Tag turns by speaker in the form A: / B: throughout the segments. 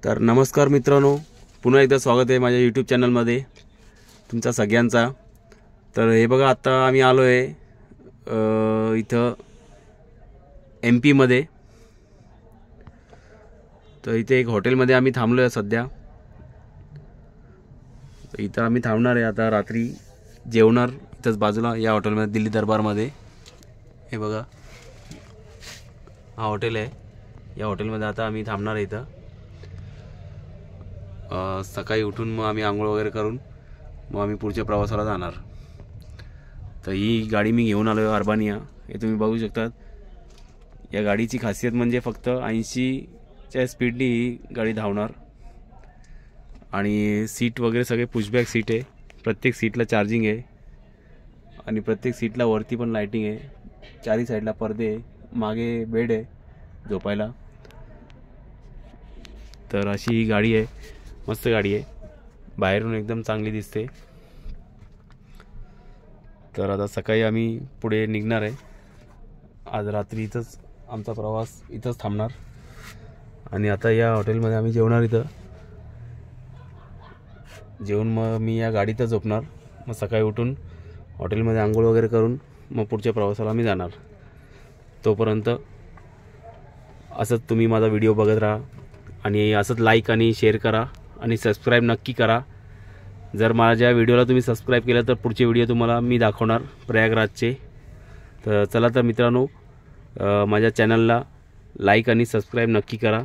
A: तर नमस्कार मित्रांनो, पुन्हा एकदा स्वागत आहे माझ्या यूट्यूब चॅनलमध्ये तुमचा सगळ्यांचा। तर हे बघा, आता आम्ही आलो आहे इथं MP मध्ये। तर इथे एक हॉटेलमध्ये आम्ही थांबलो आहे सध्या। तर इथं आम्ही थांबणार आहे, आता रात्री जेवणार इथंच बाजूला या हॉटेलमध्ये, दिल्ली दरबारमध्ये। हे बघा, हा हॉटेल आहे। या हॉटेलमध्ये आता आम्ही थांबणार आहे इथं। सकाळी उठून मग आम्ही आंघोळ वगैरे करून मग आम्ही पुढच्या प्रवासाला जाणार। तर ही गाडी मी घेऊन आलो आहे, अर्बानिया। हे तुम्ही बघू शकता। या गाडीची खासियत म्हणजे फक्त 80च्या स्पीडनी ही गाडी धावणार आणि सीट वगैरे सगळे पुशबॅक सीट आहे। प्रत्येक सीटला चार्जिंग आहे आणि प्रत्येक सीटला वरती पण लाइटिंग आहे। चारी साईडला पडदे आहे, मागे बेड आहे झोपायला। तर अशी ही गाडी आहे, मस्त गाडी आहे, बाहेरून एकदम चांगली दिसते। तर आता सकाळी आम्ही पुढे निघणार आहे। आज रात्री इथंच आमचा प्रवास इथंच थांबणार आणि आता या हॉटेलमध्ये आम्ही जेवणार। इथं जेवून मग मी या गाडीतच झोपणार। मग सकाळी उठून हॉटेलमध्ये आंघोळ वगैरे करून मग पुढच्या प्रवासाला आम्ही जाणार। तोपर्यंत असंच तुम्ही माझा व्हिडिओ बघत राहा आणि असंच लाईक आणि शेअर करा आणि सबस्क्राईब नक्की करा। जर माझ्या व्हिडिओला तुम्ही सबस्क्राईब केलं तर पुढचे व्हिडिओ तुम्हाला मी दाखवणार प्रयागराजचे। तर चला तर मित्रांनो, माझ्या चॅनलला लाईक आणि सबस्क्राईब नक्की करा।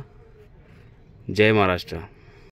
A: जय महाराष्ट्र।